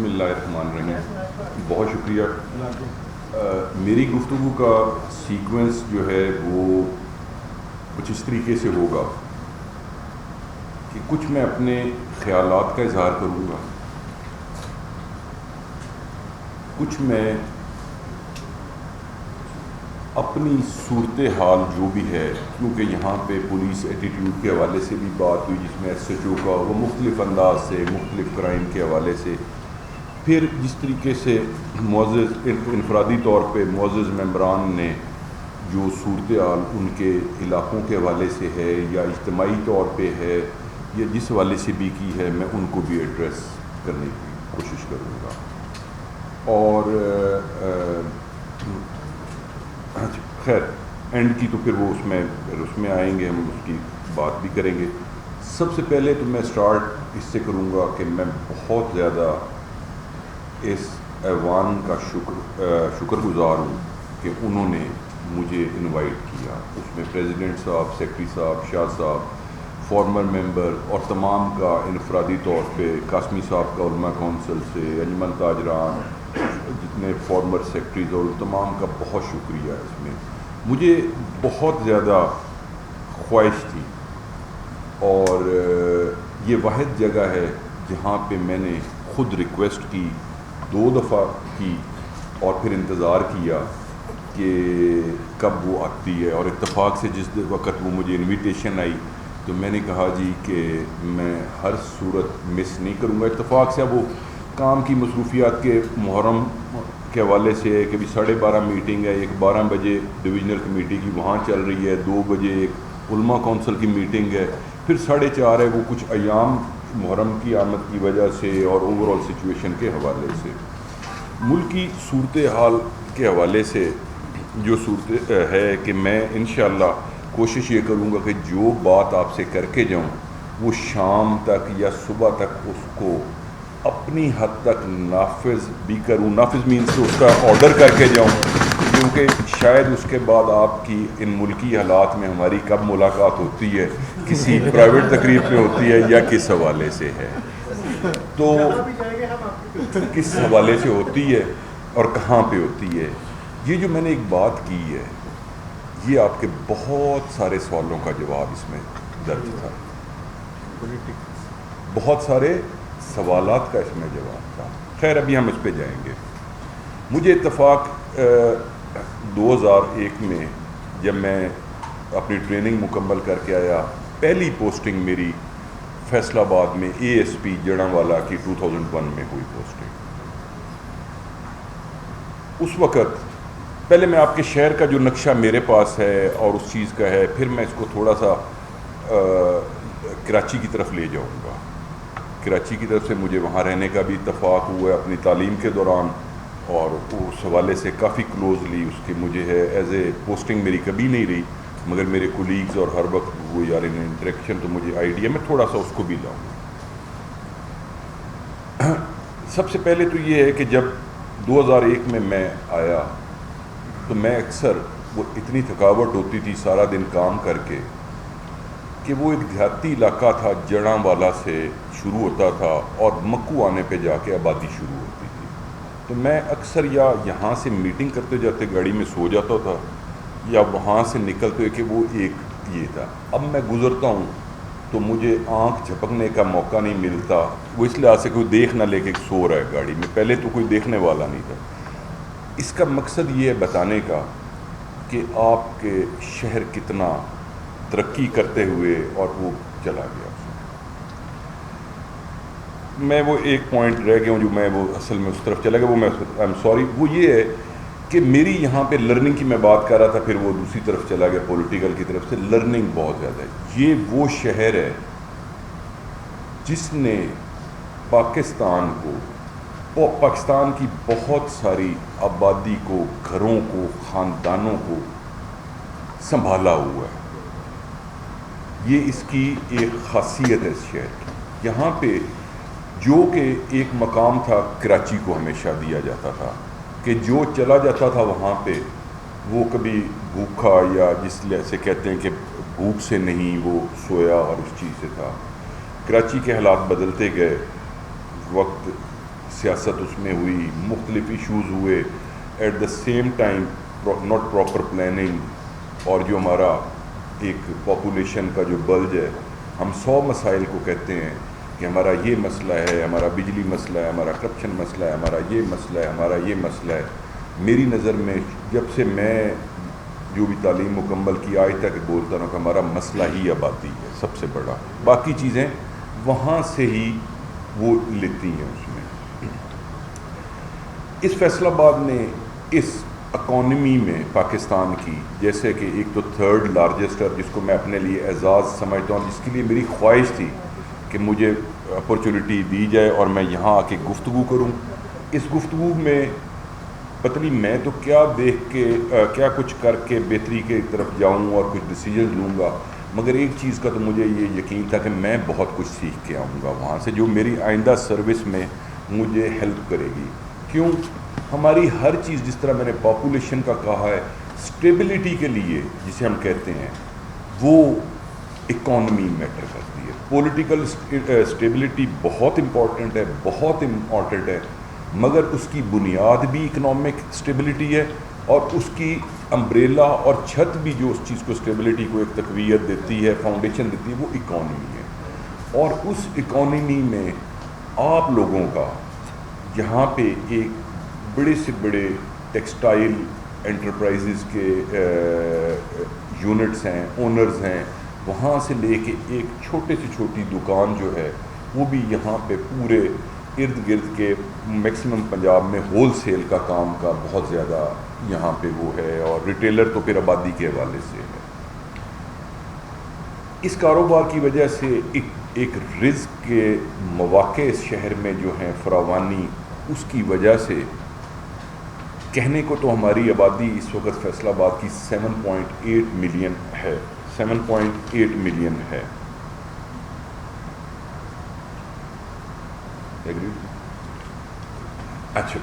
بسم اللہ الرحمن الرحیم. بہت شکریہ. میری گفتگو کا سیکوینس جو ہے وہ کچھ اس طریقے سے ہوگا کہ کچھ میں اپنے خیالات کا اظہار کروں گا، کچھ میں اپنی صورتحال جو بھی ہے، کیونکہ یہاں پہ پولیس ایٹیٹیوڈ کے حوالے سے بھی بات ہوئی جس میں ایس ایچ او کا وہ مختلف انداز سے مختلف کرائم کے حوالے سے، پھر جس طریقے سے معزز انفرادی طور پہ معزز ممبران نے جو صورتحال ان کے علاقوں کے حوالے سے ہے یا اجتماعی طور پہ ہے یا جس حوالے سے بھی کی ہے، میں ان کو بھی ایڈریس کرنے کی کوشش کروں گا. اور خیر اینڈ کی تو پھر وہ اس میں آئیں گے، ہم اس کی بات بھی کریں گے. سب سے پہلے تو میں سٹارٹ اس سے کروں گا کہ میں بہت زیادہ اس ایوان کا شکر گزار ہوں کہ انہوں نے مجھے انوائٹ کیا. اس میں پریزیڈنٹ صاحب، سیکرٹری صاحب، شاہ صاحب، فارمر ممبر اور تمام کا انفرادی طور پہ قاسمی صاحب کا علماء کونسل سے، انجمن تاجران، جتنے فارمر سیکرٹریز اور تمام کا بہت شکریہ. اس میں مجھے بہت زیادہ خواہش تھی اور یہ واحد جگہ ہے جہاں پہ میں نے خود ریکویسٹ کی، 2 دفعہ کی اور پھر انتظار کیا کہ کب وہ آتی ہے. اور اتفاق سے جس وقت وہ مجھے انویٹیشن آئی تو میں نے کہا جی کہ میں ہر صورت مس نہیں کروں گا. اتفاق سے وہ کام کی مصروفیات کے محرم کے حوالے سے ہے کہ 12:30 میٹنگ ہے، 12 بجے ڈویژنل کمیٹی کی وہاں چل رہی ہے، 2 بجے ایک علماء کونسل کی میٹنگ ہے، پھر 4:30 ہے. وہ کچھ ایام محرم کی آمد کی وجہ سے اور اوور آل سچویشن کے حوالے سے، ملکی صورتحال کے حوالے سے جو صورت ہے کہ میں انشاءاللہ کوشش یہ کروں گا کہ جو بات آپ سے کر کے جاؤں وہ شام تک یا صبح تک اس کو اپنی حد تک نافذ بھی کروں. نافذ مینس اس کا آرڈر کر کے جاؤں، کیونکہ شاید اس کے بعد آپ کی ان ملکی حالات میں ہماری کب ملاقات ہوتی ہے، کسی پرائیویٹ تقریب پہ ہوتی ہے یا کس حوالے سے ہے، تو کس حوالے سے ہوتی ہے اور کہاں پہ ہوتی ہے. یہ جو میں نے ایک بات کی ہے یہ آپ کے بہت سارے سوالوں کا جواب اس میں درج تھا، بہت سارے سوالات کا اس میں جواب تھا. خیر ابھی ہم اس پہ جائیں گے. مجھے اتفاق 2001 میں جب میں اپنی ٹریننگ مکمل کر کے آیا، پہلی پوسٹنگ میری فیصل آباد میں اے ایس پی جڑاں کی 2001 میں ہوئی پوسٹنگ. اس وقت پہلے میں آپ کے شہر کا جو نقشہ میرے پاس ہے اور اس چیز کا ہے، پھر میں اس کو تھوڑا سا کراچی کی طرف لے جاؤں گا. کراچی کی طرف سے مجھے وہاں رہنے کا بھی اتفاق ہوا ہے اپنی تعلیم کے دوران، اور اس حوالے سے کافی کلوزلی اس کی مجھے ہے ایز اے پوسٹنگ میری کبھی نہیں رہی، مگر میرے کولیگز اور ہر وقت وہ یار ان انٹریکشن تو مجھے آئیڈیا، میں تھوڑا سا اس کو بھی لاؤں گا. سب سے پہلے تو یہ ہے کہ جب 2001 میں آیا تو میں اکثر وہ اتنی تھکاوٹ ہوتی تھی سارا دن کام کر کے کہ وہ ایک دیہاتی علاقہ تھا، جڑاں والا سے شروع ہوتا تھا اور مکو آنے پہ جا کے آبادی شروع ہوتی تھی. تو میں اکثر یا یہاں سے میٹنگ کرتے جاتے گاڑی میں سو جاتا تھا یا وہاں سے نکلتے کہ وہ ایک یہ تھا. اب میں گزرتا ہوں تو مجھے آنکھ جھپکنے کا موقع نہیں ملتا، وہ اس لحاظ سے کوئی دیکھ نہ لے کے سو رہا ہے گاڑی میں. پہلے تو کوئی دیکھنے والا نہیں تھا. اس کا مقصد یہ ہے بتانے کا کہ آپ کے شہر کتنا ترقی کرتے ہوئے اور وہ چلا گیا. میں وہ ایک پوائنٹ رہ گیا ہوں جو میں وہ اصل میں اس طرف چلا گیا، وہ میں آئی ایم سوری. وہ یہ ہے کہ میری یہاں پہ لرننگ کی میں بات کر رہا تھا، پھر وہ دوسری طرف چلا گیا پولیٹیکل کی طرف سے. لرننگ بہت زیادہ ہے. یہ وہ شہر ہے جس نے پاکستان کی بہت ساری آبادی کو، گھروں کو، خاندانوں کو سنبھالا ہوا ہے. یہ اس کی ایک خاصیت ہے اس شہر کی. یہاں پہ جو کہ ایک مقام تھا کراچی کو ہمیشہ دیا جاتا تھا کہ جو چلا جاتا تھا وہاں پہ وہ کبھی بھوکھا یا جس سے کہتے ہیں کہ بھوک سے نہیں وہ سویا اور اس چیز سے تھا. کراچی کے حالات بدلتے گئے، وقت سیاست اس میں ہوئی, مختلف ایشوز ہوئے, at the same time not proper planning, اور جو ہمارا ایک پاپولیشن کا جو بلج ہے, ہم 100 مسائل کو کہتے ہیں کہ ہمارا یہ مسئلہ ہے, ہمارا بجلی مسئلہ ہے, ہمارا کرپشن مسئلہ ہے, ہمارا یہ مسئلہ ہے, ہمارا یہ مسئلہ ہے. میری نظر میں جب سے میں جو بھی تعلیم مکمل کی آج تک بولتا ہوں کہ ہمارا مسئلہ ہی آبادی ہے سب سے بڑا, باقی چیزیں وہاں سے ہی وہ لیتی ہیں. اس میں اس فیصل آباد نے اس اکانومی میں پاکستان کی, جیسے کہ ایک تو 3rd لارجسٹ ہے جس کو میں اپنے لیے اعزاز سمجھتا ہوں, جس کے لیے میری خواہش تھی کہ مجھے اپرچونٹی دی جائے اور میں یہاں آ کے گفتگو کروں. اس گفتگو میں پتہ نہیں میں تو کیا دیکھ کے کیا کچھ کر کے بہتری کے طرف جاؤں اور کچھ ڈیسیجن لوں گا, مگر ایک چیز کا تو مجھے یہ یقین تھا کہ میں بہت کچھ سیکھ کے آؤں گا وہاں سے, جو میری آئندہ سروس میں مجھے ہیلپ کرے گی. کیوں؟ ہماری ہر چیز, جس طرح میں نے پاپولیشن کا کہا ہے, اسٹیبلٹی کے لیے جسے ہم کہتے ہیں وہ اکانومی میٹر کرتی ہے. پولیٹیکل اسٹیبلٹی بہت امپورٹنٹ ہے, بہت امپورٹنٹ ہے, مگر اس کی بنیاد بھی اکنامک اسٹیبلٹی ہے, اور اس کی امبریلا اور چھت بھی جو اس چیز کو اسٹیبلٹی کو ایک تقویت دیتی ہے, فاؤنڈیشن دیتی ہے, وہ اکانومی ہے. اور اس اکانومی میں آپ لوگوں کا یہاں پہ ایک بڑے سے بڑے ٹیکسٹائل انٹرپرائزز کے یونٹس ہیں, اونرز ہیں, وہاں سے لے کے ایک چھوٹے سے چھوٹی دکان جو ہے وہ بھی یہاں پہ پورے ارد گرد کے میکسیمم پنجاب میں ہول سیل کا کام کا بہت زیادہ یہاں پہ وہ ہے, اور ریٹیلر تو پھر آبادی کے حوالے سے ہے. اس کاروبار کی وجہ سے ایک رزق کے مواقع اس شہر میں جو ہیں فراوانی, اس کی وجہ سے کہنے کو تو ہماری آبادی اس وقت فیصل آباد کی 7.8 ملین ہے, 7.8 ملین ہے. اچھا,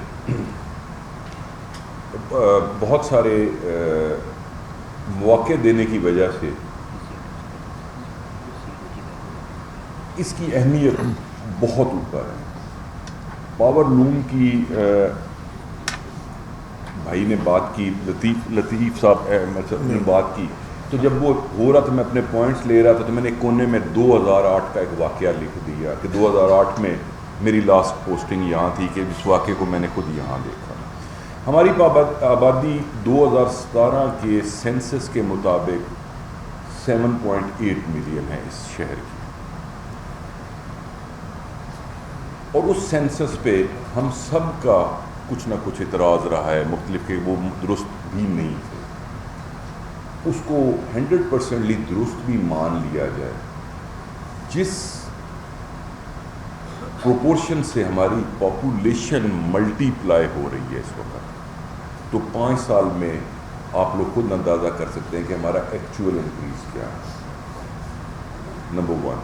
بہت سارے مواقع دینے کی وجہ سے اس کی اہمیت بہت اوپر ہے. پاور لوم کی بھائی نے بات کی, لطیف صاحب احمد صاحب نے بات کی, تو جب وہ ہو رہا تھا میں اپنے پوائنٹس لے رہا تھا تو میں نے کونے میں 2008 کا ایک واقعہ لکھ دیا کہ 2008 میں میری لاسٹ پوسٹنگ یہاں تھی, کہ اس واقعے کو میں نے خود یہاں دیکھا. ہماری آبادی 2017 کے سینسس کے مطابق 7.8 ملین ہے اس شہر کی, اور اس سینسس پہ ہم سب کا کچھ نہ کچھ اعتراض رہا ہے مختلف, کہ وہ درست بھی نہیں تھے. اس کو 100% درست بھی مان لیا جائے, جس پروپورشن سے ہماری پاپولیشن ملٹی پلائی ہو رہی ہے اس وقت, تو 5 سال میں آپ لوگ خود اندازہ کر سکتے ہیں کہ ہمارا ایکچوئل انکریز کیا ہے. نمبر 1.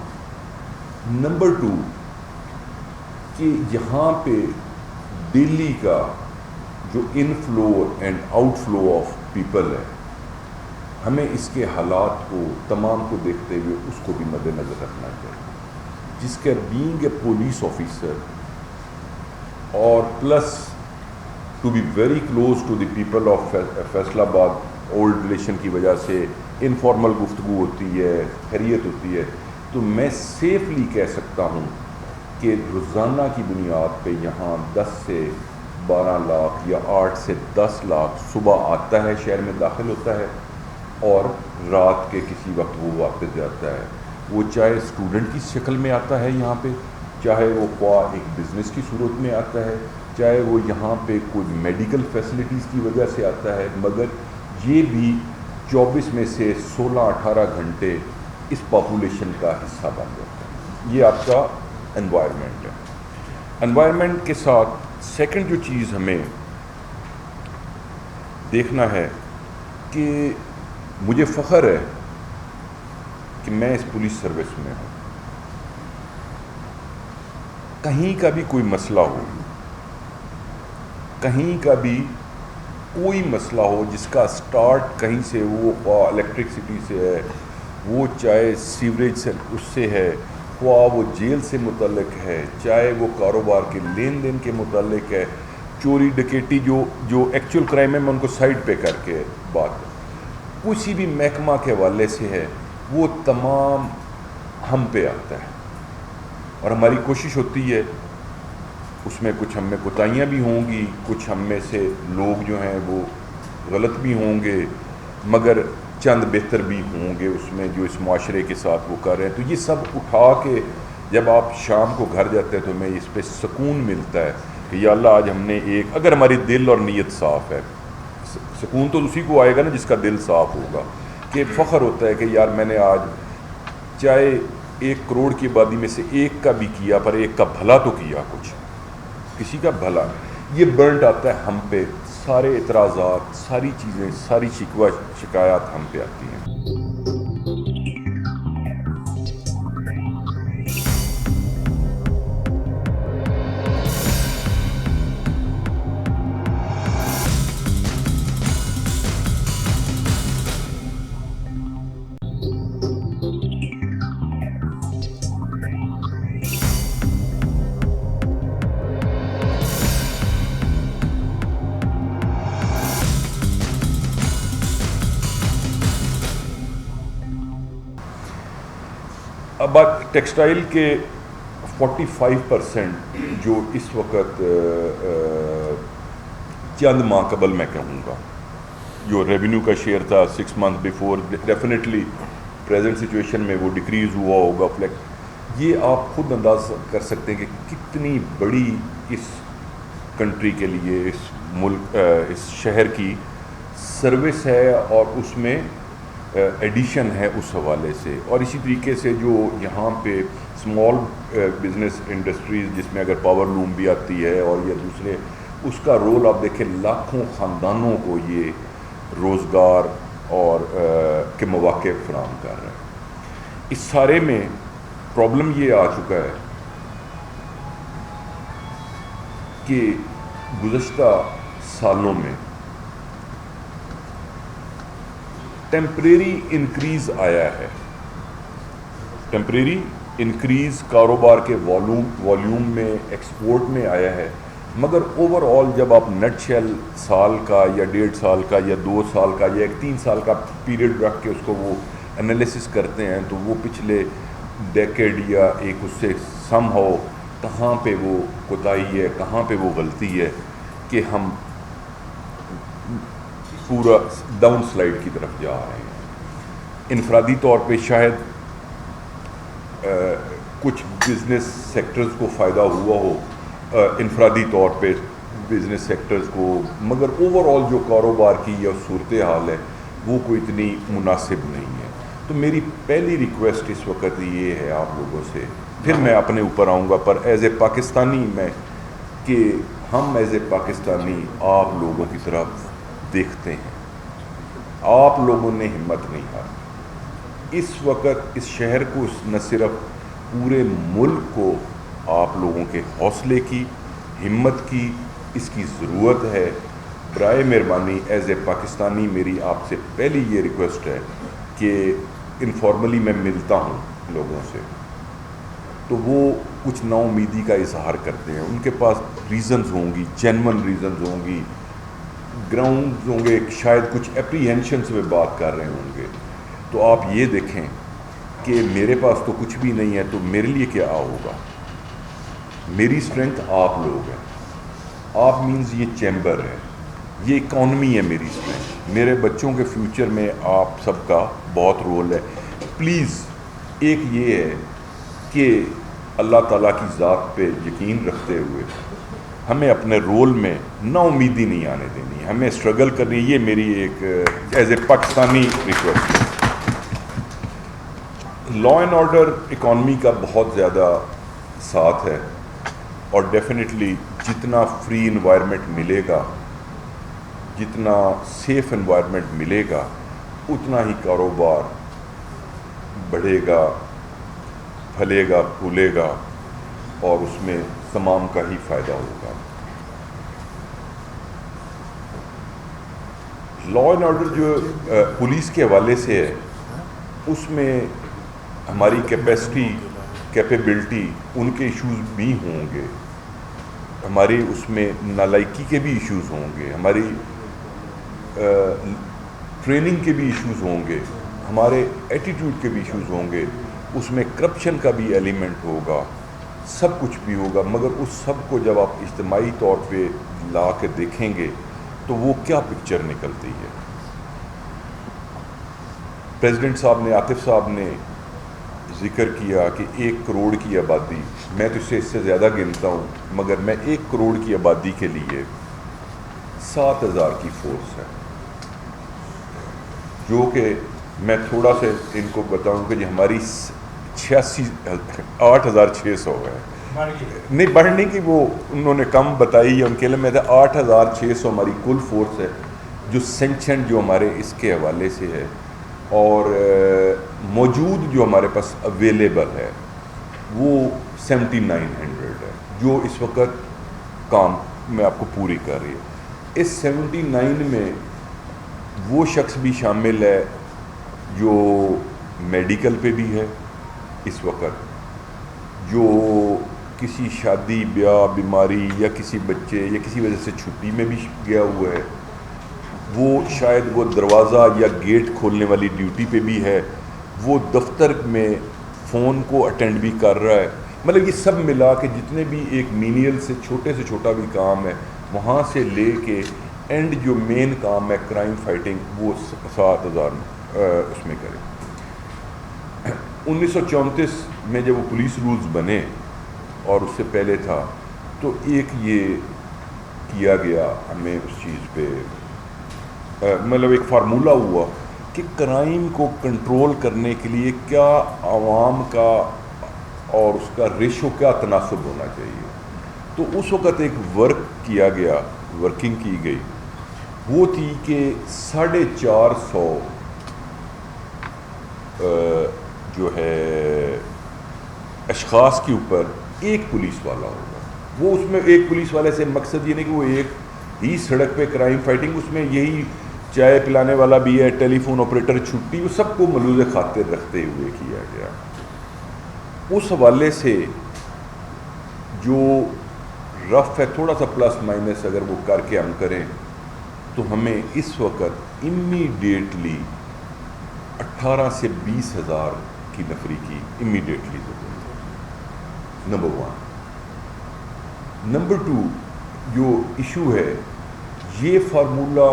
نمبر 2, کہ یہاں پہ دلی کا جو inflow and out flow of people ہے, ہمیں اس کے حالات کو تمام کو دیکھتے ہوئے اس کو بھی مد نظر رکھنا چاہیے, جس کا بینگ اے پولیس آفیسر اور plus to be very close to the people of Faisalabad, old relation کی وجہ سے انفارمل گفتگو ہوتی ہے, خیریت ہوتی ہے, تو میں سیفلی کہہ سکتا ہوں کہ روزانہ کی بنیاد پہ یہاں 10 سے 12 لاکھ یا 8 سے 10 لاکھ صبح آتا ہے, شہر میں داخل ہوتا ہے, اور رات کے کسی وقت وہ واپس جاتا ہے. وہ چاہے اسٹوڈنٹ کی شکل میں آتا ہے یہاں پہ, چاہے وہ خواہ ایک بزنس کی صورت میں آتا ہے, چاہے وہ یہاں پہ کوئی میڈیکل فیسلٹیز کی وجہ سے آتا ہے, مگر یہ بھی 24 میں سے 16-18 گھنٹے اس پاپولیشن کا حصہ بن جاتا ہے. یہ آپ کا انوائرمنٹ ہے. انوائرمنٹ کے ساتھ سیکنڈ جو چیز ہمیں دیکھنا ہے, کہ مجھے فخر ہے کہ میں اس پولیس سروس میں ہوں. کہیں کا بھی کوئی مسئلہ ہو, کہیں کا بھی کوئی مسئلہ ہو جس کا سٹارٹ کہیں سے, وہ الیکٹرکسٹی سے ہے, وہ چاہے سیوریج سے اس سے ہے, خواہ وہ جیل سے متعلق ہے، چاہے وہ کاروبار کے لین دین کے متعلق ہے، چوری ڈکیٹی جو ایکچوئل کرائم ہے میں ان کو سائڈ پہ کر کے بات کسی بھی محکمہ کے حوالے سے ہے وہ تمام ہم پہ آتا ہے، اور ہماری کوشش ہوتی ہے اس میں کچھ ہم میں کوتاہیاں بھی ہوں گی، کچھ ہم میں سے لوگ جو ہیں وہ غلط بھی ہوں گے، مگر چند بہتر بھی ہوں گے اس میں جو اس معاشرے کے ساتھ وہ کر رہے ہیں. تو یہ سب اٹھا کے جب آپ شام کو گھر جاتے ہیں تو ہمیں اس پہ سکون ملتا ہے کہ یا اللہ آج ہم نے ایک، اگر ہماری دل اور نیت صاف ہے، سکون تو اسی کو آئے گا نا جس کا دل صاف ہوگا، کہ فخر ہوتا ہے کہ یار میں نے آج چاہے 1 کروڑ کی آبادی میں سے ایک کا بھی کیا پر ایک کا بھلا تو کیا، کچھ کسی کا بھلا. یہ برنٹ آتا ہے ہم پہ، سارے اعتراضات، ساری چیزیں، ساری شکوہ شکایات ہم پہ آتی ہیں. اب ٹیکسٹائل کے 45% جو اس وقت چند ماہ قبل میں کہوں گا جو ریونیو کا شیئر تھا 6 months before, definitely present situation میں وہ ڈکریز ہوا ہوگا. یہ آپ خود انداز کر سکتے ہیں کہ کتنی بڑی اس کنٹری کے لیے، اس ملک، اس شہر کی سروس ہے اور اس میں ایڈیشن ہے اس حوالے سے. اور اسی طریقے سے جو یہاں پہ اسمال بزنس انڈسٹریز جس میں اگر پاور لوم بھی آتی ہے اور یا دوسرے، اس کا رول آپ دیکھیں، لاکھوں خاندانوں کو یہ روزگار اور کے مواقع فراہم کر رہے ہیں. اس سارے میں پرابلم یہ آ چکا ہے کہ گزشتہ سالوں میں ٹیمپریری انکریز آیا ہے، ٹیمپریری انکریز کاروبار کے والیوم میں، ایکسپورٹ میں آیا ہے، مگر اوور آل جب آپ نٹ شیل سال کا یا 1.5 سال کا یا 2 سال کا یا 3 سال کا پیریڈ رکھ کے اس کو وہ انالیسس کرتے ہیں تو وہ پچھلے ڈیکیڈ یا ایک اس سے سم ہو کہاں پہ وہ کوتاہی ہے، کہاں پہ وہ غلطی ہے کہ ہم پورا ڈاؤن سلائڈ کی طرف جا رہے ہیں. انفرادی طور پہ شاید کچھ بزنس سیکٹرز کو فائدہ ہوا ہو، انفرادی طور پہ بزنس سیکٹرز کو، مگر اوور آل جو کاروبار کی یا صورتحال ہے وہ کوئی اتنی مناسب نہیں ہے. تو میری پہلی ریکویسٹ اس وقت یہ ہے آپ لوگوں سے، پھر میں اپنے اوپر آؤں گا، پر ایز اے پاکستانی میں، کہ ہم ایز اے پاکستانی آپ لوگوں کی طرف دیکھتے ہیں. آپ لوگوں نے ہمت نہیں ہاری. اس وقت اس شہر کو، نہ صرف پورے ملک کو آپ لوگوں کے حوصلے کی، ہمت کی، اس کی ضرورت ہے. برائے مہربانی ایز اے پاکستانی میری آپ سے پہلی یہ ریکویسٹ ہے کہ انفارملی میں ملتا ہوں لوگوں سے تو وہ کچھ نا امیدی کا اظہار کرتے ہیں، ان کے پاس ریزنز ہوں گی، جینون ریزنز ہوں گی، گراؤنڈز ہوں گے، شاید کچھ اپریہینشن سے بات کر رہے ہوں گے. تو آپ یہ دیکھیں کہ میرے پاس تو کچھ بھی نہیں ہے تو میرے لیے کیا ہوگا. میری اسٹرینتھ آپ لوگ ہیں، آپ مینز یہ چیمبر ہے، یہ اکانومی ہے میری اسٹرینتھ. میرے بچوں کے فیوچر میں آپ سب کا بہت رول ہے. پلیز ایک یہ ہے کہ اللہ تعالیٰ کی ذات پہ یقین رکھتے ہوئے ہمیں اپنے رول میں نا امیدی نہیں آنے دینی، ہمیں اسٹرگل کرنی. یہ میری ایک ایز اے پاکستانی ریکویسٹ ہے. لا اینڈ آرڈر اکانومی کا بہت زیادہ ساتھ ہے، اور ڈیفینیٹلی جتنا فری انوائرمنٹ ملے گا، جتنا سیف انوائرمنٹ ملے گا، اتنا ہی کاروبار بڑھے گا، پھلے گا، پھولے گا، اور اس میں تمام کا ہی فائدہ ہوگا. لا اینڈ آرڈر جو پولیس کے حوالے سے ہے، اس میں ہماری کیپیسٹی کیپیبلٹی ان کے ایشوز بھی ہوں گے، ہماری اس میں نالائکی کے بھی ایشوز ہوں گے، ہماری ٹریننگ کے بھی ایشوز ہوں گے، ہمارے ایٹیٹیوڈ کے بھی ایشوز ہوں گے، اس میں کرپشن کا بھی ایلیمنٹ ہوگا، سب کچھ بھی ہوگا، مگر اس سب کو جب آپ اجتماعی طور پہ لا کے دیکھیں گے تو وہ کیا پکچر نکلتی ہے۔ پریزیڈنٹ صاحب نے، عاطف صاحب نے ذکر کیا کہ 1 کروڑ کی آبادی، میں تو اس سے زیادہ گنتا ہوں، مگر میں 1 کروڑ کی آبادی کے لیے 7,000 کی فورس ہے، جو کہ میں تھوڑا سے ان کو بتاؤں کہ ہماری 8,600 ہے، نہیں بڑھنے کی وہ انہوں نے کم بتائی ہے، ان کے لیے میں 8,600 ہماری کل فورس ہے، جو سینکشن جو ہمارے اس کے حوالے سے ہے، اور موجود جو ہمارے پاس اویلیبل ہے وہ 7,900 ہے، جو اس وقت کام میں آپ کو پوری کر رہی ہے۔ اس 79 میں وہ شخص بھی شامل ہے جو میڈیکل پہ بھی ہے اس وقت، جو کسی شادی بیاہ بیماری یا کسی بچے یا کسی وجہ سے چھٹی میں بھی گیا ہوا ہے، وہ شاید وہ دروازہ یا گیٹ کھولنے والی ڈیوٹی پہ بھی ہے، وہ دفتر میں فون کو اٹینڈ بھی کر رہا ہے، مطلب یہ سب ملا کے جتنے بھی ایک مینیل سے چھوٹا بھی کام ہے، وہاں سے لے کے اینڈ جو مین کام ہے کرائم فائٹنگ، وہ 7,000 اس میں کرے۔ 1934 میں جب وہ پولیس رولز بنے اور اس سے پہلے تھا، تو ایک یہ کیا گیا ہمیں اس چیز پہ، مطلب ایک فارمولہ ہوا کہ کرائم کو کنٹرول کرنے کے لیے کیا عوام کا اور اس کا ریشو کیا تناسب ہونا چاہیے۔ تو اس وقت ایک ورکنگ کی گئی، وہ تھی کہ 450 جو ہے اشخاص کے اوپر ایک پولیس والا ہوگا۔ وہ اس میں ایک پولیس والے سے مقصد یہ نہیں کہ وہ ایک ہی سڑک پہ کرائم فائٹنگ، اس میں یہی چائے پلانے والا بھی ہے، ٹیلی فون آپریٹر، چھٹی، وہ سب کو ملوز خاطر رکھتے ہوئے کیا گیا۔ اس حوالے سے جو رف ہے، تھوڑا سا پلس مائنس اگر وہ کر کے ہم کریں تو ہمیں اس وقت امیڈیٹلی 18 سے 20,000 کی نفری کی امیڈیٹلی ضرورت ہے، نمبر 1۔ نمبر 2 جو ایشو ہے، یہ فارمولہ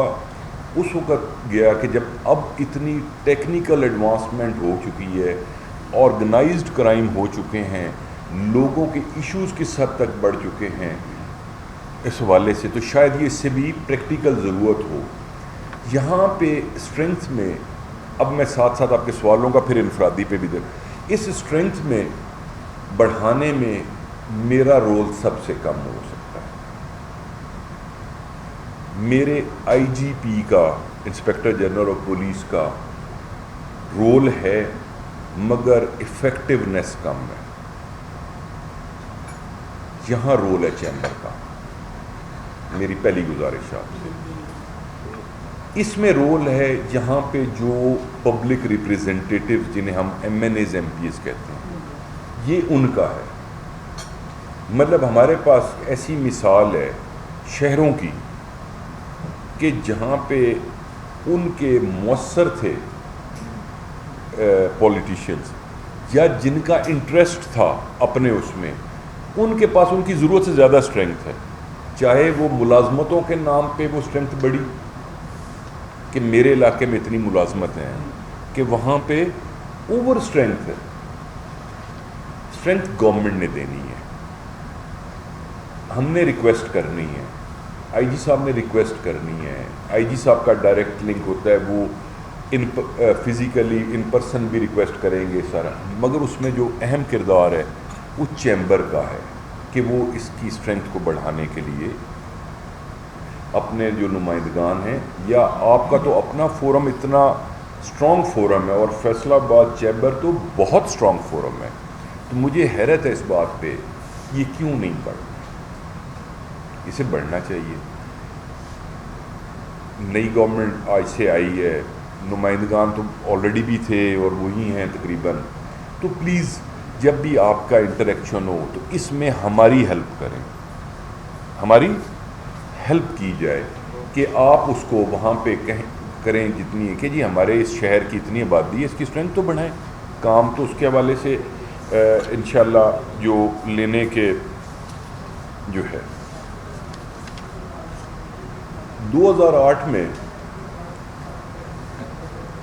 اس وقت گیا کہ جب اب اتنی ٹیکنیکل ایڈوانسمنٹ ہو چکی ہے، آرگنائزڈ کرائم ہو چکے ہیں، لوگوں کے ایشوز کس حد تک بڑھ چکے ہیں اس حوالے سے، تو شاید یہ اس سے بھی پریکٹیکل ضرورت ہو۔ یہاں پہ اسٹرینتھ میں، اب میں ساتھ ساتھ آپ کے سوالوں کا پھر انفرادی پہ بھی دے، اس اسٹرینتھ میں بڑھانے میں میرا رول سب سے کم ہو سکتا ہے۔ میرے آئی جی پی کا، انسپیکٹر جنرل آف پولیس کا رول ہے، مگر ایفیکٹونیس کم ہے۔ یہاں رول ہے چیمبر کا، میری پہلی گزارش آپ سے۔ اس میں رول ہے یہاں پہ جو پبلک ریپریزنٹیٹیو، جنہیں ہم M N As, M P As کہتے ہیں، یہ ان کا ہے۔ مطلب ہمارے پاس ایسی مثال ہے شہروں کی کہ جہاں پہ ان کے مؤثر تھے پولیٹیشینز، یا جن کا انٹرسٹ تھا اپنے اس میں، ان کے پاس ان کی ضرورت سے زیادہ اسٹرینگتھ ہے، چاہے وہ ملازمتوں کے نام پہ وہ اسٹرینگتھ بڑھی کہ میرے علاقے میں اتنی ملازمتیں ہیں، کہ وہاں پہ اوور اسٹرینگتھ ہے۔ اسٹرینگتھ گورنمنٹ نے دینی ہے، ہم نے ریکویسٹ کرنی ہے، آئی جی صاحب نے ریکویسٹ کرنی ہے، آئی جی صاحب کا ڈائریکٹ لنک ہوتا ہے، وہ فزیکلی ان پرسن بھی ریکویسٹ کریں گے سارا، مگر اس میں جو اہم کردار ہے وہ چیمبر کا ہے کہ وہ اس کی اسٹرینتھ کو بڑھانے کے لیے اپنے جو نمائندگان ہیں، یا آپ کا تو اپنا فورم اتنا اسٹرانگ فورم ہے، اور فیصلہ آباد چیمبر تو بہت اسٹرانگ فورم ہے، تو مجھے حیرت ہے اس بات پہ یہ کیوں نہیں بڑھتا۔ اسے بڑھنا چاہیے۔ نئی گورنمنٹ آج سے آئی ہے، نمائندگان تو آلریڈی بھی تھے اور وہی ہیں تقریباً، تو پلیز جب بھی آپ کا انٹریکشن ہو تو اس میں ہماری ہیلپ کریں، ہماری ہیلپ کی جائے کہ آپ اس کو وہاں پہ کریں جتنی ہے کہ جی ہمارے اس شہر کی اتنی آبادی ہے، اس کی اسٹرینتھ تو بڑھائیں. کام تو اس کے حوالے سے انشاءاللہ جو لینے کے جو ہے. 2008 میں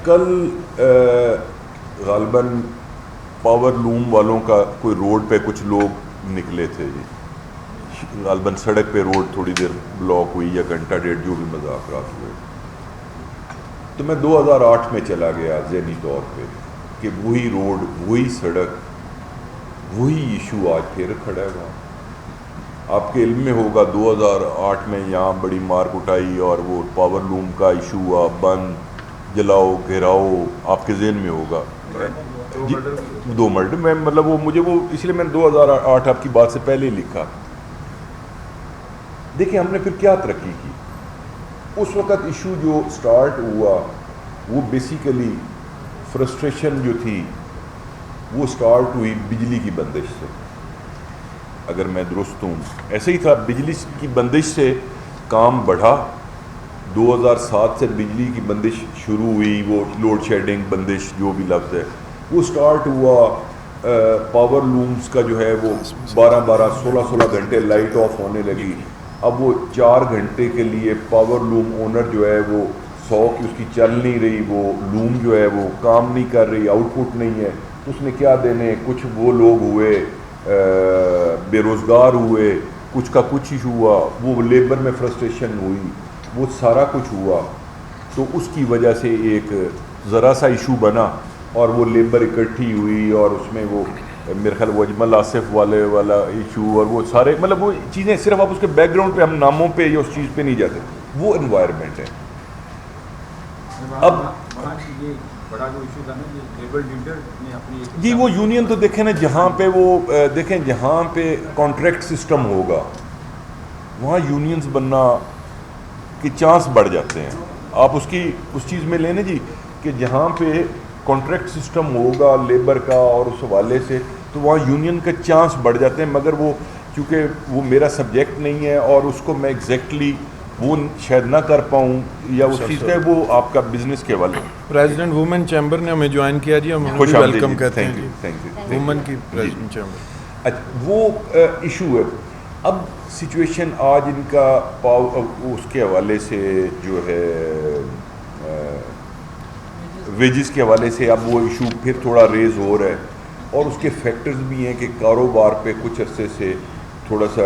کل غالباً پاور لوم والوں کا کوئی روڈ پہ کچھ لوگ نکلے تھے جی، غالباً سڑک پہ روڈ تھوڑی دیر بلاک ہوئی یا گھنٹہ ڈیڑھ جو بھی مذاکرات ہوئے، تو میں 2008 میں چلا گیا ذہنی طور پہ کہ وہی روڈ، وہی سڑک، وہی ایشو آج پھر کھڑا ہے وہاں. آپ کے علم میں ہوگا 2008 میں یہاں بڑی مار کٹائی اور وہ پاور لوم کا ایشو ہوا، بند، جلاؤ، گھیراؤ، آپ کے ذہن میں ہوگا. جی 2 مرڈر میں مطلب وہ مجھے وہ اس لیے میں نے 2008 آپ کی بات سے پہلے ہی لکھا. دیکھیں ہم نے پھر کیا ترقی کی. اس وقت ایشو جو سٹارٹ ہوا وہ بیسیکلی فرسٹریشن جو تھی وہ سٹارٹ ہوئی بجلی کی بندش سے. اگر میں درست ہوں ایسے ہی تھا، بجلی کی بندش سے کام بڑھا. 2007 سے بجلی کی بندش شروع ہوئی، وہ لوڈ شیڈنگ بندش جو بھی لفظ ہے وہ سٹارٹ ہوا. پاور لومز کا جو ہے وہ 12 16 گھنٹے لائٹ آف ہونے لگی. اب وہ 4 گھنٹے کے لیے پاور لوم اونر جو ہے وہ 100 کی اس کی چل نہیں رہی، وہ لوم جو ہے وہ کام نہیں کر رہی، آؤٹ پٹ نہیں ہے، تو اس نے کیا دینے. کچھ وہ لوگ ہوئے بے روزگار ہوئے، کچھ کا کچھ ایشو ہوا، وہ لیبر میں فرسٹریشن ہوئی، وہ سارا کچھ ہوا. تو اس کی وجہ سے ایک ذرا سا ایشو بنا اور وہ لیبر اکٹھی ہوئی اور اس میں وہ میرے خیال وہ اجمل آصف والا ایشو اور وہ سارے مطلب وہ چیزیں. صرف آپ اس کے بیک گراؤنڈ پہ، ہم ناموں پہ یا اس چیز پہ نہیں جاتے، وہ انوائرمنٹ ہے. اب بڑا جو ایشو تھا نا لیبر لیڈر نے اپنی جی وہ یونین تو دیکھیں نا، جہاں پہ وہ دیکھیں جہاں پہ کانٹریکٹ سسٹم ہوگا وہاں یونینز بننا کے چانس بڑھ جاتے ہیں. آپ اس چیز میں لینے جی کہ جہاں پہ کانٹریکٹ سسٹم ہوگا لیبر کا اور اس حوالے سے تو وہاں یونین کا چانس بڑھ جاتے ہیں. مگر وہ چونکہ وہ میرا سبجیکٹ نہیں ہے اور اس کو میں ایگزیکٹلی وہ شاید نہ کر پاؤں یا اس چیز کا وہ آپ کا بزنس کے والے. پریزیڈنٹ وومن چیمبر نے ہمیں جوائن کیا جی، ہم خوش ویلکم کہتے ہیں. تھینک یو وومن کی پریزیڈنٹ چیمبر. اچھا وہ ایشو ہے. اب سچویشن آج ان کا اس کے حوالے سے جو ہے ویجز کے حوالے سے اب وہ ایشو پھر تھوڑا ریز ہو رہا ہے. اور اس کے فیکٹرز بھی ہیں کہ کاروبار پہ کچھ عرصے سے تھوڑا سا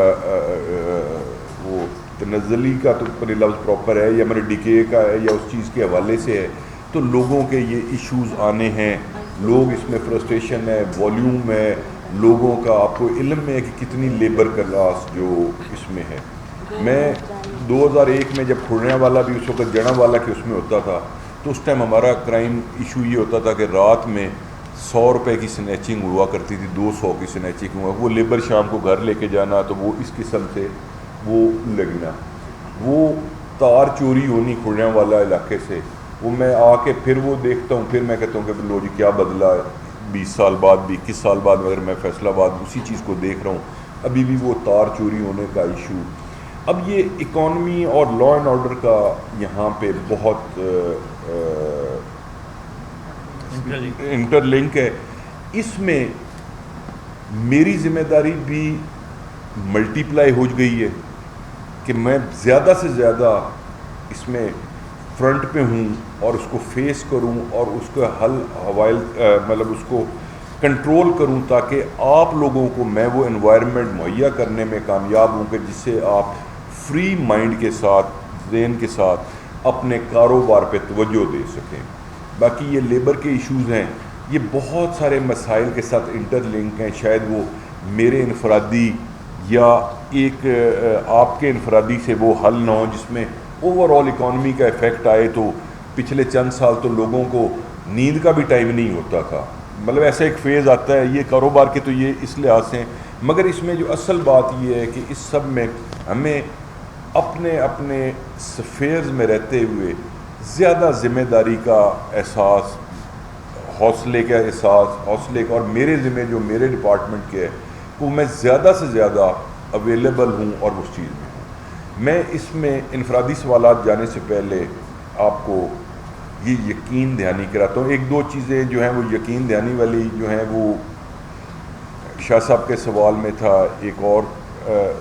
وہ تنزلی کا تو لفظ پراپر ہے یا میرے ڈکے کا ہے یا اس چیز کے حوالے سے ہے، تو لوگوں کے یہ ایشوز آنے ہیں. لوگ اس میں فرسٹریشن ہے، والیوم ہے لوگوں کا. آپ کو علم ہے کہ کتنی لیبر کا لاس جو اس میں ہے. میں 2001 میں جب کھڑنے والا بھی اس وقت جڑا والا کہ اس میں ہوتا تھا تو اس ٹائم ہمارا کرائم ایشو یہ ہوتا تھا کہ رات میں 100 روپے کی سنیچنگ ہوا کرتی تھی، 200 کی سنیچنگ ہوا. وہ لیبر شام کو گھر لے کے جانا تو وہ اس قسم سے وہ لگنا. وہ تار چوری ہونی کھڑنے والا علاقے سے، وہ میں آ کے پھر وہ دیکھتا ہوں، پھر میں کہتا ہوں کہ لو جی کیا بدلا ہے 20 سال بعد بھی 21 سال بعد اگر میں فیصل آباد اسی چیز کو دیکھ رہا ہوں ابھی بھی وہ تار چوری ہونے کا ایشو. اب یہ اکانومی اور لا اینڈ آرڈر کا یہاں پہ بہت انٹر لنک ہے. اس میں میری ذمہ داری بھی ملٹی پلائی ہو گئی ہے کہ میں زیادہ سے زیادہ اس میں فرنٹ پہ ہوں اور اس کو فیس کروں اور اس کا حل مطلب اس کو کنٹرول کروں تاکہ آپ لوگوں کو میں وہ انوائرمنٹ مہیا کرنے میں کامیاب ہوں کہ جس سے آپ فری مائنڈ کے ساتھ، ذہن کے ساتھ اپنے کاروبار پہ توجہ دے سکیں. باقی یہ لیبر کے ایشوز ہیں، یہ بہت سارے مسائل کے ساتھ انٹر لنک ہیں. شاید وہ میرے انفرادی یا ایک آپ کے انفرادی سے وہ حل نہ ہو جس میں اوور آل اکانومی کا افیکٹ آئے. تو پچھلے چند سال تو لوگوں کو نیند کا بھی ٹائم نہیں ہوتا تھا. مطلب ایسا ایک فیز آتا ہے یہ کاروبار کے، تو یہ اس لحاظ سے. مگر اس میں جو اصل بات یہ ہے کہ اس سب میں ہمیں اپنے سفیئرز میں رہتے ہوئے زیادہ ذمہ داری کا احساس حوصلے کا احساس، حوصلے کا، اور میرے ذمہ جو میرے ڈپارٹمنٹ کے ہے وہ میں زیادہ سے زیادہ اویلیبل ہوں اور اس چیز میں ہوں۔ میں اس میں انفرادی سوالات جانے سے پہلے آپ کو یہ یقین دہانی کراتا ہوں۔ ایک دو چیزیں جو ہیں وہ یقین دہانی والی جو ہیں وہ شاہ صاحب کے سوال میں تھا، ایک اور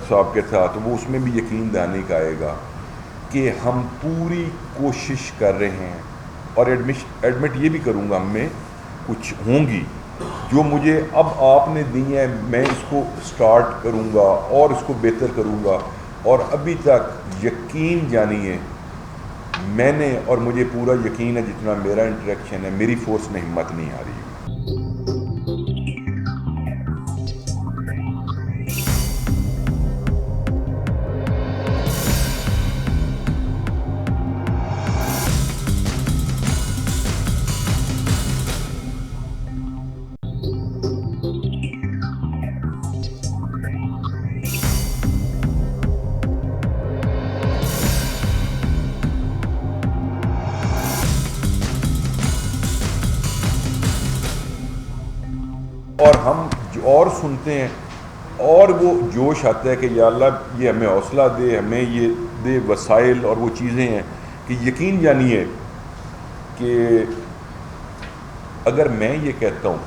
صاحب کے تھا، تو وہ اس میں بھی یقین دہانی کا آئے گا کہ ہم پوری کوشش کر رہے ہیں، اور ایڈمٹ یہ بھی کروں گا ہم میں کچھ ہوں گی جو مجھے اب آپ نے دی ہیں، میں اس کو سٹارٹ کروں گا اور اس کو بہتر کروں گا۔ اور ابھی تک یقین جانیے میں نے، اور مجھے پورا یقین ہے جتنا میرا انٹریکشن ہے، میری فورس میں ہمت نہیں آ رہی ہے۔ اور ہم اور سنتے ہیں اور وہ جوش آتا ہے کہ یا اللہ یہ ہمیں حوصلہ دے، ہمیں یہ دے وسائل اور وہ چیزیں ہیں کہ یقین جانیے کہ اگر میں یہ کہتا ہوں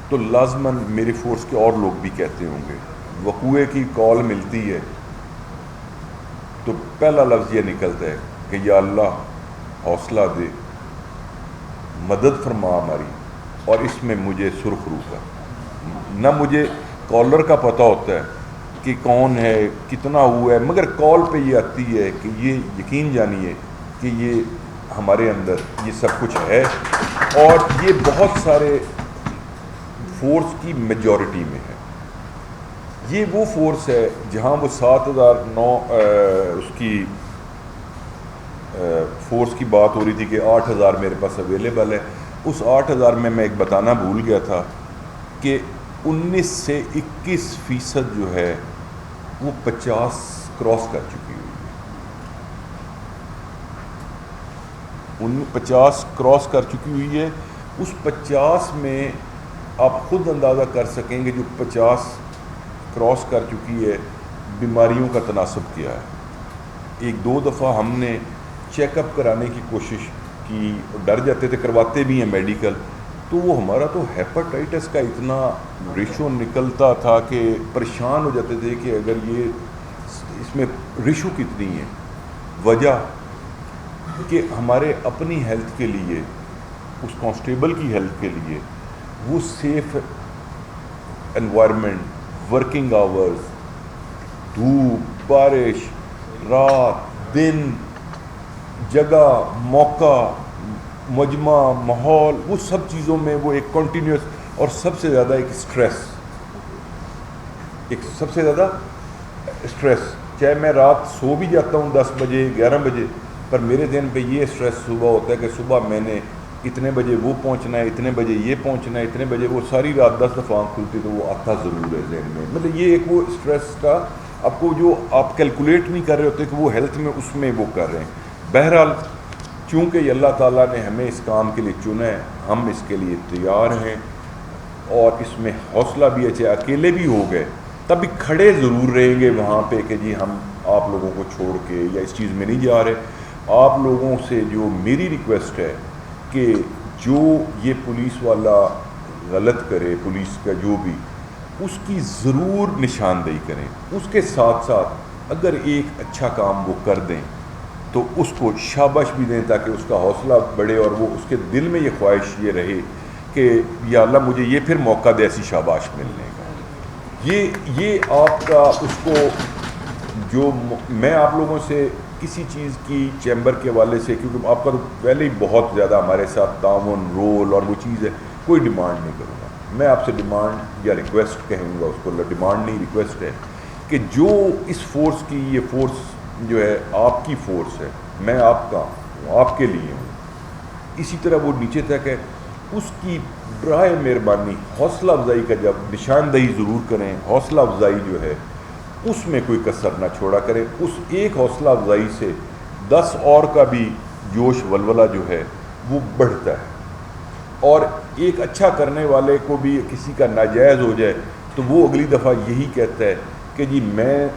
تو لازماً میری فورس کے اور لوگ بھی کہتے ہوں گے۔ وقوعے کی کال ملتی ہے تو پہلا لفظ یہ نکلتا ہے کہ یا اللہ حوصلہ دے، مدد فرما ہماری، اور اس میں مجھے سرخ رو کا نہ مجھے کالر کا پتہ ہوتا ہے کہ کون ہے، کتنا ہوا ہے، مگر کال پہ یہ آتی ہے کہ یہ یقین جانیے کہ یہ ہمارے اندر یہ سب کچھ ہے، اور یہ بہت سارے فورس کی میجورٹی میں ہے۔ یہ وہ فورس ہے جہاں وہ 7,009 اس کی فورس کی بات ہو رہی تھی کہ 8,000 میرے پاس اویلیبل ہے۔ اس 8,000 میں ایک بتانا بھول گیا تھا کہ 19 سے 21% جو ہے وہ 50 کراس کر چکی ہوئی ہے، 50 کراس کر چکی ہوئی ہے۔ اس 50 میں آپ خود اندازہ کر سکیں گے جو 50 کراس کر چکی ہے بیماریوں کا تناسب کیا ہے۔ ایک دو دفعہ ہم نے چیک اپ کرانے کی کوشش کی، ڈر جاتے تھے، کرواتے بھی ہیں میڈیکل، تو وہ ہمارا تو ہیپاٹائٹس کا اتنا ریشو نکلتا تھا کہ پریشان ہو جاتے تھے کہ اگر یہ اس میں ریشو کتنی ہے۔ وجہ کہ ہمارے اپنی ہیلتھ کے لیے، اس کانسٹیبل کی ہیلتھ کے لیے وہ سیف انوائرمنٹ، ورکنگ آورز، دھوپ، بارش، رات، دن، جگہ، موقع، مجمع، ماحول، وہ سب چیزوں میں وہ ایک کنٹینیوس، اور سب سے زیادہ ایک سٹریس، سب سے زیادہ سٹریس، چاہے میں رات سو بھی جاتا ہوں 10 بجے 11 بجے، پر میرے ذہن پہ یہ سٹریس صبح ہوتا ہے کہ صبح میں نے اتنے بجے وہ پہنچنا ہے، اتنے بجے یہ پہنچنا ہے، اتنے بجے وہ، ساری رات 10 دفعہ آنکھ کھلتی تو وہ آتا ضرور ہے ذہن میں۔ مطلب یہ ایک وہ سٹریس کا آپ کو جو آپ کیلکولیٹ نہیں کر رہے ہوتے کہ وہ ہیلتھ میں اس میں وہ کر رہے ہیں۔ بہرحال چونکہ اللہ تعالیٰ نے ہمیں اس کام کے لیے چنا ہے، ہم اس کے لیے تیار ہیں، اور اس میں حوصلہ بھی ہے، چاہے اکیلے بھی ہو گئے تب بھی کھڑے ضرور رہیں گے وہاں پہ کہ جی ہم آپ لوگوں کو چھوڑ کے یا اس چیز میں نہیں جا رہے۔ آپ لوگوں سے جو میری ریکویسٹ ہے کہ جو یہ پولیس والا غلط کرے، پولیس کا جو بھی، اس کی ضرور نشاندہی کریں، اس کے ساتھ ساتھ اگر ایک اچھا کام وہ کر دیں تو اس کو شاباش بھی دیں تاکہ اس کا حوصلہ بڑھے، اور وہ اس کے دل میں یہ خواہش یہ رہے کہ یا اللہ مجھے یہ پھر موقع دے ایسی شاباش ملنے کا۔ یہ آپ کا اس کو جو میں آپ لوگوں سے کسی چیز کی چیمبر کے حوالے سے، کیونکہ آپ کا تو پہلے ہی بہت زیادہ ہمارے ساتھ تعاون، رول اور وہ چیز ہے، کوئی ڈیمانڈ نہیں کروں گا۔ میں آپ سے ڈیمانڈ یا ریکویسٹ کہوں گا، اس کو ڈیمانڈ نہیں ریکویسٹ ہے کہ جو اس فورس کی، یہ فورس جو ہے آپ کی فورس ہے، میں آپ کا ہوں، آپ کے لیے ہوں، اسی طرح وہ نیچے تک ہے، اس کی برائے مہربانی حوصلہ افزائی کا جب نشاندہی ضرور کریں، حوصلہ افزائی جو ہے اس میں کوئی کسر نہ چھوڑا کریں۔ اس ایک حوصلہ افزائی سے 10 اور کا بھی جوش ولولہ جو ہے وہ بڑھتا ہے. اور ایک اچھا کرنے والے کو بھی کسی کا ناجائز ہو جائے تو وہ اگلی دفعہ یہی کہتا ہے کہ جی میں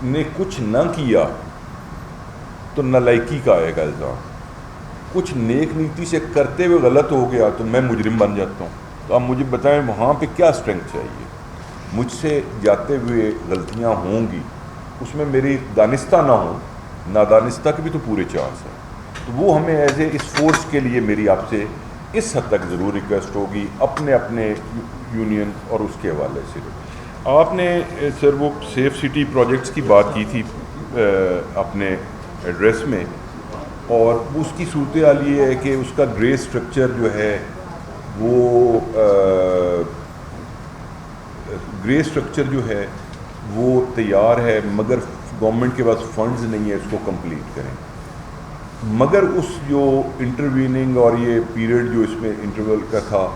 نے کچھ نہ کیا تو نالائکی کا آئے گا الزام, کچھ نیک نیتی سے کرتے ہوئے غلط ہو گیا تو میں مجرم بن جاتا ہوں. تو آپ مجھے بتائیں وہاں پہ کیا اسٹرینگتھ چاہیے؟ مجھ سے جاتے ہوئے غلطیاں ہوں گی, اس میں میری دانستہ نہ ہوں, نادانستہ کے بھی تو پورے چانس ہیں. تو وہ ہمیں ایز اے اس فورس کے لیے میری آپ سے اس حد تک ضرور ریکویسٹ ہوگی اپنے اپنے یونین اور اس کے حوالے سے. آپ نے سر وہ سیف سٹی پروجیکٹس کی بات کی تھی اپنے ایڈریس میں, اور اس کی صورتحال یہ ہے کہ اس کا گرے اسٹرکچر جو ہے وہ گرے اسٹرکچر جو ہے وہ تیار ہے, مگر گورنمنٹ کے پاس فنڈز نہیں ہے اس کو کمپلیٹ کریں. مگر اس جو انٹرویننگ اور یہ پیریڈ جو اس میں انٹرول کا تھا,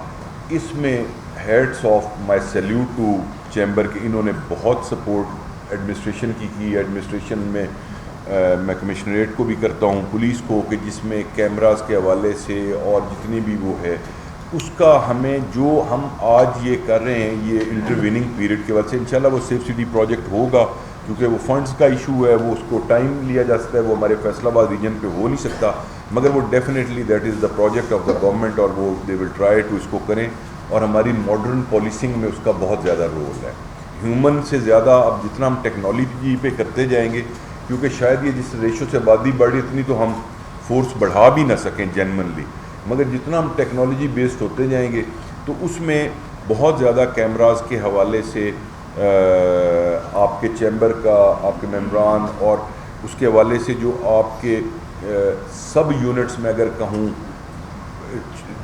اس میں hats off my salute to chamber کے, انہوں نے بہت سپورٹ ایڈمنسٹریشن کی ایڈمنسٹریشن میں کمشنریٹ کو بھی کرتا ہوں, پولیس کو, کہ جس میں کیمراز کے حوالے سے اور جتنی بھی وہ ہے اس کا ہمیں جو ہم آج یہ کر رہے ہیں یہ انٹرویننگ پیریڈ کے وجہ سے انشاءاللہ وہ سیف سٹی پروجیکٹ ہوگا, کیونکہ وہ فنڈز کا ایشو ہے, وہ اس کو ٹائم لیا جا سکتا ہے, وہ ہمارے فیصل آباد ریجن پہ ہو نہیں سکتا, مگر وہ definitely that is the project of the government, اور وہ دے ول ٹرائی ٹو اس کو کریں. اور ہماری ماڈرن پالیسنگ میں اس کا بہت زیادہ رول ہے, ہیومن سے زیادہ. اب جتنا ہم ٹیکنالوجی پہ کرتے جائیں گے, کیونکہ شاید یہ جس ریشو سے آبادی بڑھی اتنی تو ہم فورس بڑھا بھی نہ سکیں جینمنلی, مگر جتنا ہم ٹیکنالوجی بیسڈ ہوتے جائیں گے تو اس میں بہت زیادہ کیمراز کے حوالے سے آپ کے چیمبر کا, آپ کے ممبران, اور اس کے حوالے سے جو آپ کے سب یونٹس میں اگر کہوں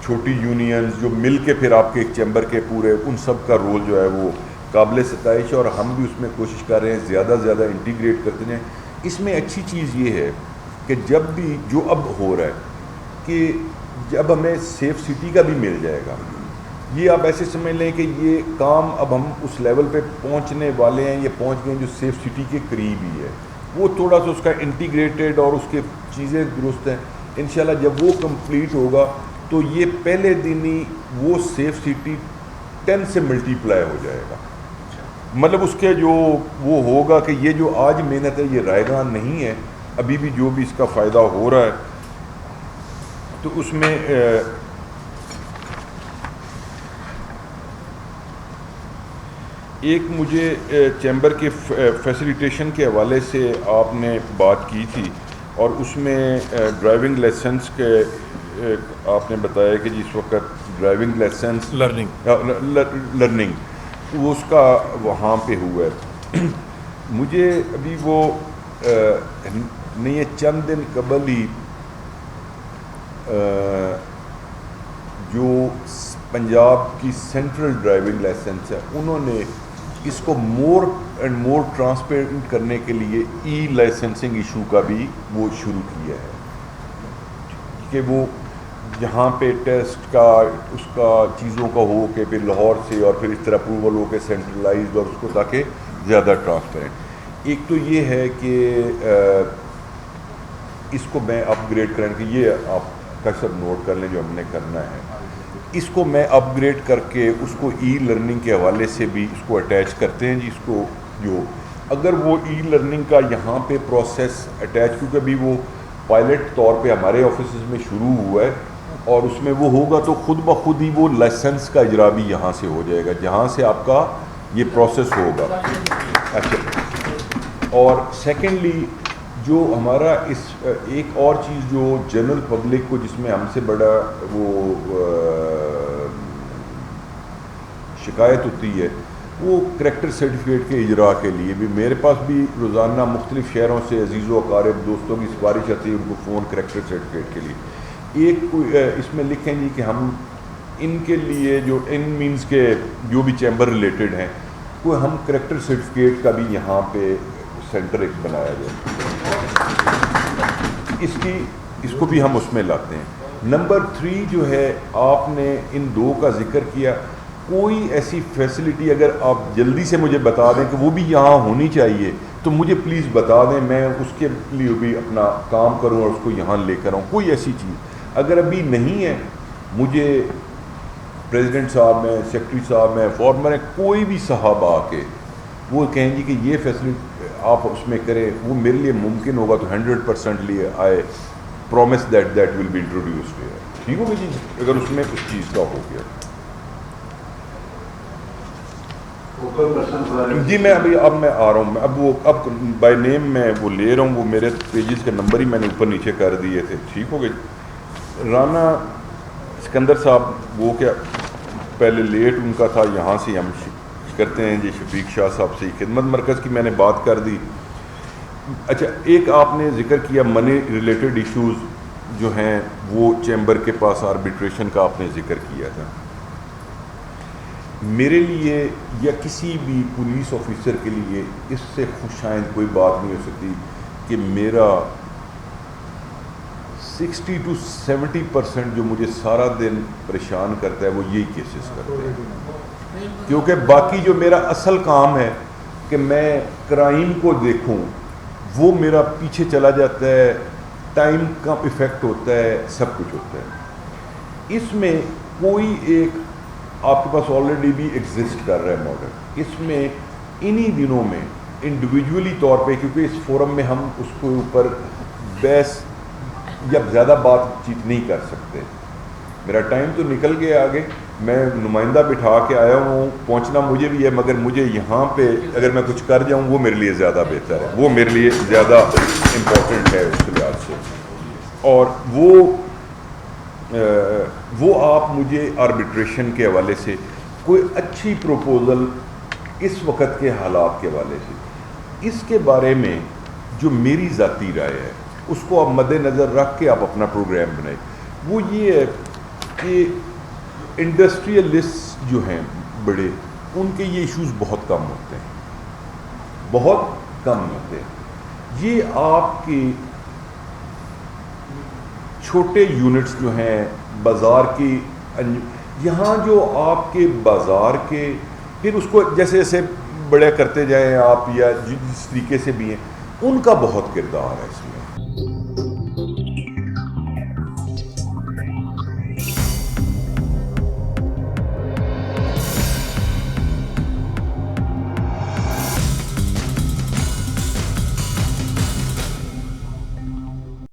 چھوٹی یونینز جو مل کے پھر آپ کے ایک چیمبر کے پورے, ان سب کا رول جو ہے وہ قابل ستائش ہے, اور ہم بھی اس میں کوشش کر رہے ہیں زیادہ سے زیادہ انٹیگریٹ کرتے جائیں. اس میں اچھی چیز یہ ہے کہ جب بھی جو اب ہو رہا ہے کہ جب ہمیں سیف سٹی کا بھی مل جائے گا, یہ آپ ایسے سمجھ لیں کہ یہ کام اب ہم اس لیول پہ پہنچنے والے ہیں, یہ پہنچ گئے ہیں جو سیف سٹی کے قریب ہی ہے, وہ تھوڑا سا اس کا انٹیگریٹڈ اور اس کے چیزیں درست ہیں. انشاءاللہ جب وہ کمپلیٹ ہوگا تو یہ پہلے دن ہی وہ سیف سٹی 10 سے ملٹیپلائی ہو جائے گا. مطلب اس کے جو وہ ہوگا کہ یہ جو آج محنت ہے یہ رائے گاں نہیں ہے, ابھی بھی جو بھی اس کا فائدہ ہو رہا ہے تو اس میں ایک مجھے چیمبر کے فیسیلیٹیشن کے حوالے سے آپ نے بات کی تھی, اور اس میں ڈرائیونگ لائسنس کے آپ نے بتایا کہ جس وقت ڈرائیونگ لائسنس لرننگ وہ اس کا وہاں پہ ہوا ہے. مجھے ابھی وہ نہیں ہے, چند دن قبل ہی جو پنجاب کی سینٹرل ڈرائیونگ لائسنس ہے انہوں نے اس کو مور اینڈ مور ٹرانسپیرنٹ کرنے کے لیے ای لائسنسنگ ایشو کا بھی وہ شروع کیا ہے, کہ وہ جہاں پہ ٹیسٹ کا اس کا چیزوں کا ہو کہ پھر لاہور سے اور پھر اس طرح اپروول ہو کے سینٹرلائزڈ, اور اس کو تاکہ زیادہ ٹرانسپیرنٹ. ایک تو یہ ہے کہ اس کو میں اپ گریڈ کرنے کے, یہ آپ کا سب نوٹ کر لیں جو ہم نے کرنا ہے, اس کو میں اپ گریڈ کر کے اس کو ای لرننگ کے حوالے سے بھی اس کو اٹیچ کرتے ہیں جی. اس کو جو اگر وہ ای لرننگ کا یہاں پہ پروسیس اٹیچ, کیونکہ ابھی وہ پائلٹ طور پہ ہمارے آفیسز میں شروع ہوا ہے, اور اس میں وہ ہوگا تو خود بخود ہی وہ لائسنس کا اجرا بھی یہاں سے ہو جائے گا جہاں سے آپ کا یہ پروسیس ہوگا. اچھا, اور سیکنڈلی جو ہمارا اس ایک اور چیز جو جنرل پبلک کو جس میں ہم سے بڑا وہ شکایت ہوتی ہے وہ کریکٹر سرٹیفکیٹ کے اجراء کے لیے بھی میرے پاس بھی روزانہ مختلف شہروں سے عزیز و اقارب دوستوں کی سفارش آتی ہے ان کو فون کریکٹر سرٹیفکیٹ کے لیے. ایک اس میں لکھیں جی کہ ہم ان کے لیے جو ان مینز کے جو بھی چیمبر ریلیٹڈ ہیں کوئی ہم کریکٹر سرٹیفکیٹ کا بھی یہاں پہ سینٹر ایک بنایا جائے, اس کو بھی ہم اس میں لاتے ہیں. نمبر 3 جو ہے آپ نے ان 2 کا ذکر کیا, کوئی ایسی فیسلٹی اگر آپ جلدی سے مجھے بتا دیں کہ وہ بھی یہاں ہونی چاہیے تو مجھے پلیز بتا دیں, میں اس کے لیے بھی اپنا کام کروں اور اس کو یہاں لے کر آؤں. کوئی ایسی چیز اگر ابھی نہیں ہے, مجھے پریزیڈنٹ صاحب میں, سیکرٹری صاحب میں, فارمر ہیں, کوئی بھی صاحب آ کے وہ کہیں گی کہ یہ فیسلٹی آپ اس میں کریں, وہ میرے لیے ممکن ہوگا تو 100% لیے I promise that will be introduced ہے. ٹھیک ہوگی جی اگر اس میں اس چیز کا ہو گیا. جی میں اب میں آ رہا ہوں, اب بائی نیم میں وہ لے رہا ہوں, وہ میرے پیجز کے نمبر ہی میں نے اوپر نیچے کر دیے تھے. ٹھیک ہو گئے. رانا سکندر صاحب وہ کیا پہلے لیٹ ان کا تھا, یہاں سے ہم کرتے ہیں جی شفیق شاہ صاحب سے خدمت مرکز کی میں نے بات کر دی. اچھا ایک آپ نے ذکر کیا منی ریلیٹڈ ایشوز جو ہیں وہ چیمبر کے پاس آربیٹریشن کا آپ نے ذکر کیا تھا. میرے لیے یا کسی بھی پولیس آفیسر کے لیے اس سے خوش آئند کوئی بات نہیں ہو سکتی کہ میرا 60 to 70% جو مجھے سارا دن پریشان کرتا ہے وہ یہی کیسز کرتے ہیں, کیونکہ باقی جو میرا اصل کام ہے کہ میں کرائم کو دیکھوں وہ میرا پیچھے چلا جاتا ہے, ٹائم کا ایفیکٹ ہوتا ہے, سب کچھ ہوتا ہے. اس میں کوئی ایک آپ کے پاس آلریڈی بھی ایگزسٹ کر رہا ہے ماڈل. اس میں انہی دنوں میں انڈیویجولی طور پہ, کیونکہ اس فورم میں ہم اس کو اوپر بحث یا زیادہ بات چیت نہیں کر سکتے, میرا ٹائم تو نکل گیا آگے, میں نمائندہ بٹھا کے آیا ہوں, پہنچنا مجھے بھی ہے, مگر مجھے یہاں پہ اگر میں کچھ کر جاؤں وہ میرے لیے زیادہ بہتر ہے, وہ میرے لیے زیادہ امپورٹنٹ ہے اس لحاظ سے. اور وہ آپ مجھے آربیٹریشن کے حوالے سے کوئی اچھی پروپوزل اس وقت کے حالات کے حوالے سے, اس کے بارے میں جو میری ذاتی رائے ہے اس کو آپ مد نظر رکھ کے آپ اپنا پروگرام بنائیں. وہ یہ ہے کہ انڈسٹریلسٹ جو ہیں بڑے, ان کے یہ ایشوز بہت کم ہوتے ہیں, بہت کم ہوتے ہیں. یہ آپ کے چھوٹے یونٹس جو ہیں بازار کی, یہاں جو آپ کے بازار کے پھر اس کو جیسے جیسے بڑے کرتے جائیں آپ یا جس طریقے سے بھی ہیں, ان کا بہت کردار ہے اس میں.